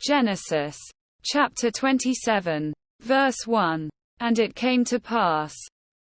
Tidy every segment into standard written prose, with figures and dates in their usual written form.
Genesis chapter 27, verse 1. And it came to pass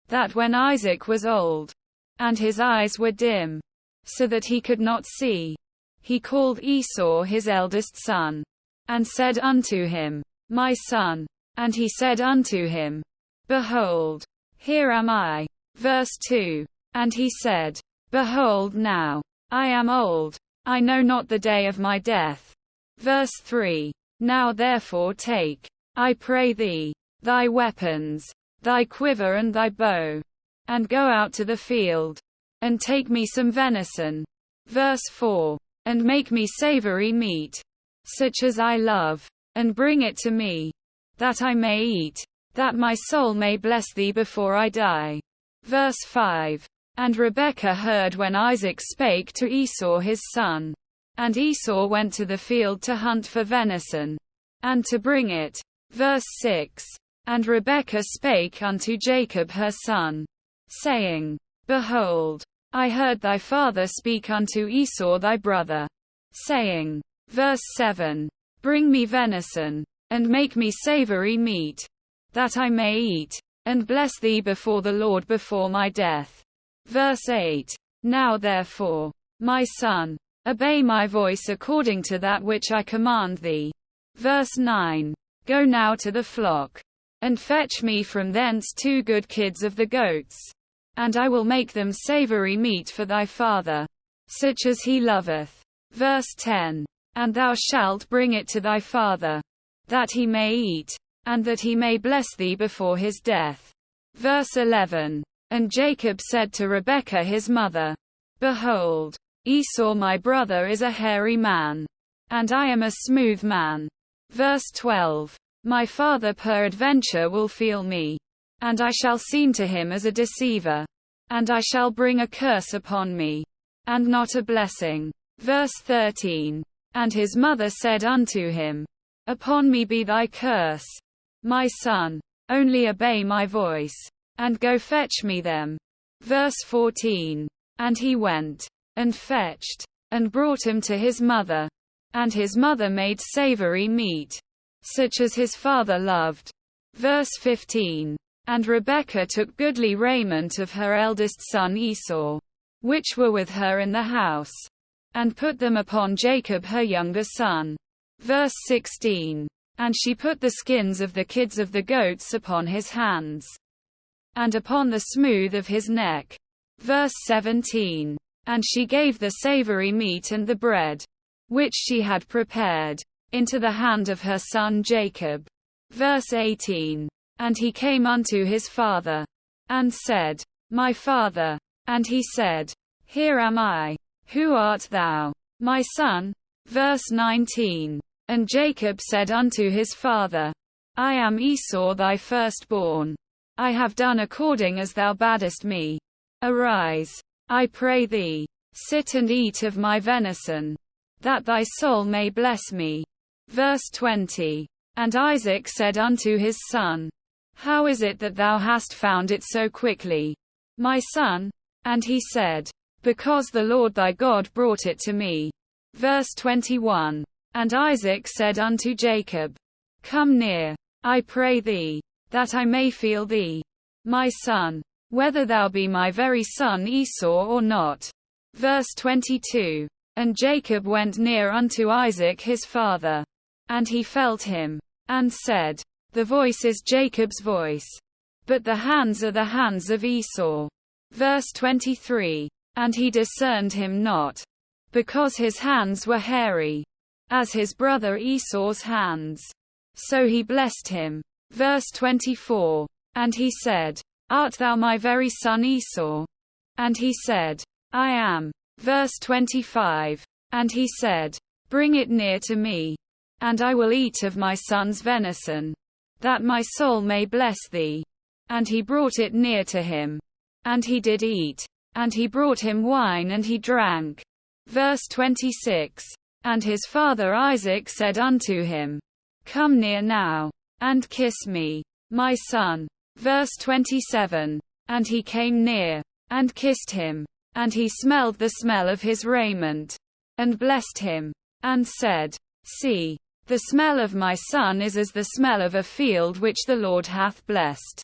that when Isaac was old, and his eyes were dim, so that he could not see, he called Esau his eldest son, and said unto him, My son. And he said unto him, Behold, here am I. Verse 2. And he said, Behold now, I am old, I know not the day of my death. Verse 3. Now therefore take, I pray thee, thy weapons, thy quiver and thy bow, and go out to the field, and take me some venison. Verse 4. And make me savory meat, such as I love, and bring it to me, that I may eat, that my soul may bless thee before I die. Verse 5. And Rebekah heard when Isaac spake to Esau his son. And Esau went to the field to hunt for venison, and to bring it. Verse 6. And Rebekah spake unto Jacob her son, saying, Behold, I heard thy father speak unto Esau thy brother, saying, Verse 7. Bring me venison, and make me savory meat, that I may eat, and bless thee before the Lord before my death. Verse 8. Now therefore, my son, obey my voice according to that which I command thee. Verse 9. Go now to the flock, and fetch me from thence 2 good kids of the goats, and I will make them savory meat for thy father, such as he loveth. Verse 10. And thou shalt bring it to thy father, that he may eat, and that he may bless thee before his death. Verse 11. And Jacob said to Rebekah his mother, Behold, Esau my brother is a hairy man, and I am a smooth man. Verse 12. My father peradventure will feel me, and I shall seem to him as a deceiver, and I shall bring a curse upon me, and not a blessing. Verse 13. And his mother said unto him, Upon me be thy curse, my son, only obey my voice, and go fetch me them. Verse 14. And he went, and fetched, and brought him to his mother. And his mother made savory meat, such as his father loved. Verse 15. And Rebekah took goodly raiment of her eldest son Esau, which were with her in the house, and put them upon Jacob her younger son. Verse 16. And she put the skins of the kids of the goats upon his hands, and upon the smooth of his neck. Verse 17. And she gave the savory meat and the bread, which she had prepared, into the hand of her son Jacob. Verse 18. And he came unto his father, and said, My father. And he said, Here am I. Who art thou, my son? Verse 19. And Jacob said unto his father, I am Esau thy firstborn. I have done according as thou badest me. Arise, I pray thee, sit and eat of my venison, that thy soul may bless me. Verse 20. And Isaac said unto his son, How is it that thou hast found it so quickly, my son? And he said, Because the Lord thy God brought it to me. Verse 21. And Isaac said unto Jacob, Come near, I pray thee, that I may feel thee, my son, whether thou be my very son Esau or not. Verse 22. And Jacob went near unto Isaac his father, and he felt him, and said, The voice is Jacob's voice, but the hands are the hands of Esau. Verse 23. And he discerned him not, because his hands were hairy, as his brother Esau's hands. So he blessed him. Verse 24. And he said, Art thou my very son Esau? And he said, I am. Verse 25. And he said, Bring it near to me, and I will eat of my son's venison, that my soul may bless thee. And he brought it near to him, and he did eat, and he brought him wine and he drank. Verse 26. And his father Isaac said unto him, Come near now, and kiss me, my son. Verse 27. And he came near, and kissed him, and he smelled the smell of his raiment, and blessed him, and said, See, The smell of my son is as the smell of a field which the Lord hath blessed.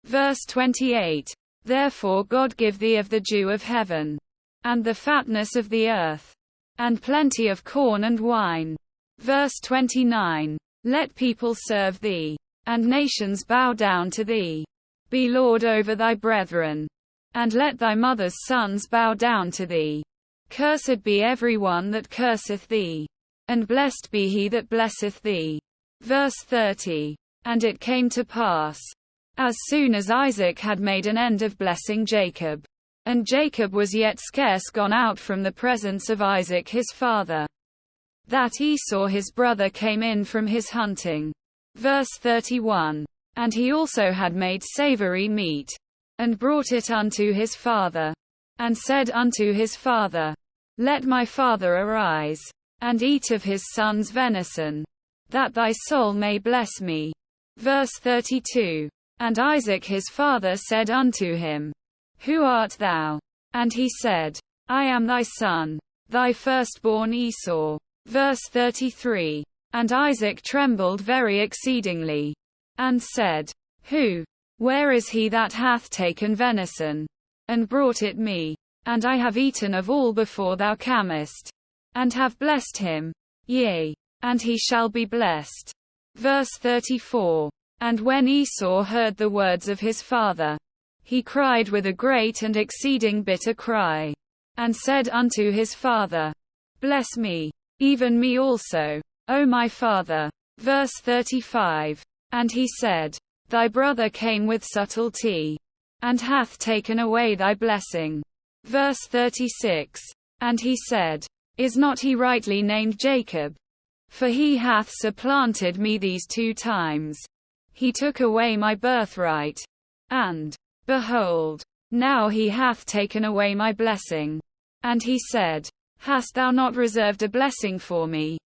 Verse 28. Therefore God give thee of the dew of heaven, and the fatness of the earth, and plenty of corn and wine. Verse 29. Let people serve thee, and nations bow down to thee. Be Lord over thy brethren, and let thy mother's sons bow down to thee. Cursed be every one that curseth thee, and blessed be he that blesseth thee. Verse 30. And it came to pass, as soon as Isaac had made an end of blessing Jacob, and Jacob was yet scarce gone out from the presence of Isaac his father, that Esau his brother came in from his hunting. Verse 31. And he also had made savory meat, and brought it unto his father, and said unto his father, Let my father arise, and eat of his son's venison, that thy soul may bless me. Verse 32. And Isaac his father said unto him, Who art thou? And he said, I am thy son, thy firstborn Esau. Verse 33. And Isaac trembled very exceedingly, and said, Who? Where is he that hath taken venison, and brought it me? And I have eaten of all before thou camest, and have blessed him, yea, and he shall be blessed. Verse 34. And when Esau heard the words of his father, he cried with a great and exceeding bitter cry, and said unto his father, Bless me, even me also, O my father. Verse 35. And he said, Thy brother came with subtlety, and hath taken away thy blessing. Verse 36. And he said, Is not he rightly named Jacob? For he hath supplanted me these 2 times. He took away my birthright, and, behold, now he hath taken away my blessing. And he said, Hast thou not reserved a blessing for me?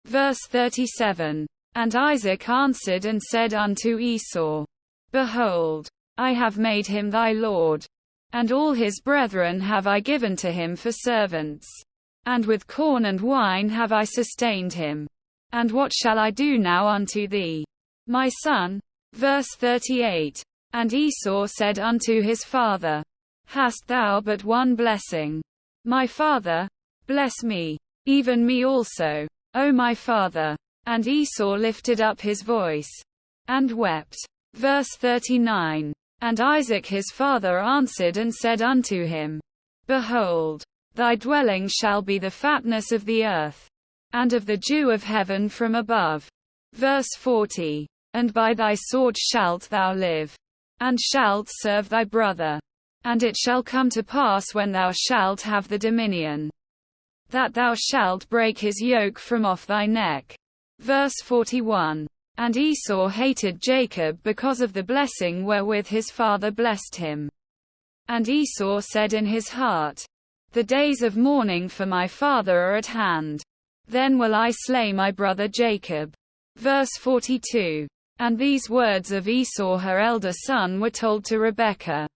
Verse 37. And Isaac answered and said unto Esau, Behold, I have made him thy lord, and all his brethren have I given to him for servants, and with corn and wine have I sustained him. And what shall I do now unto thee, my son? Verse 38. And Esau said unto his father, Hast thou but one blessing, my father? Bless me, even me also, O my father. And Esau lifted up his voice, and wept. Verse 39. And Isaac his father answered and said unto him, Behold, thy dwelling shall be the fatness of the earth, and of the dew of heaven from above. Verse 40. And by thy sword shalt thou live, and shalt serve thy brother. And it shall come to pass when thou shalt have the dominion, that thou shalt break his yoke from off thy neck. Verse 41. And Esau hated Jacob because of the blessing wherewith his father blessed him. And Esau said in his heart, The days of mourning for my father are at hand. Then will I slay my brother Jacob. Verse 42. And these words of Esau her elder son were told to Rebekah.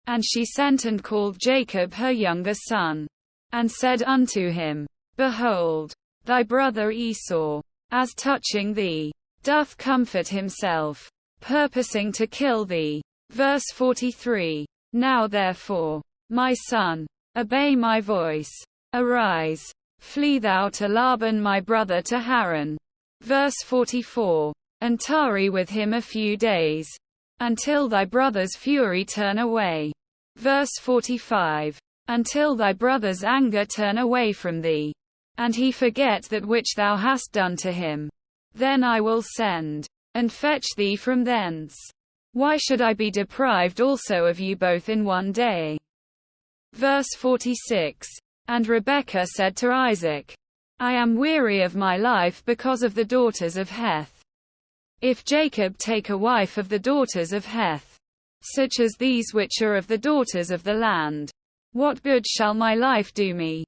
And she sent and called Jacob her younger son, and said unto him, Behold, thy brother Esau, as touching thee, doth comfort himself, purposing to kill thee. Verse 43. Now therefore, my son, obey my voice. Arise, flee thou to Laban my brother to Haran. Verse 44. And tarry with him a few days, until thy brother's fury turn away. Verse 45. Until thy brother's anger turn away from thee, and he forget that which thou hast done to him. Then I will send, and fetch thee from thence. Why should I be deprived also of you both in one day? Verse 46. And Rebekah said to Isaac, I am weary of my life because of the daughters of Heth. If Jacob take a wife of the daughters of Heth, such as these which are of the daughters of the land, what good shall my life do me?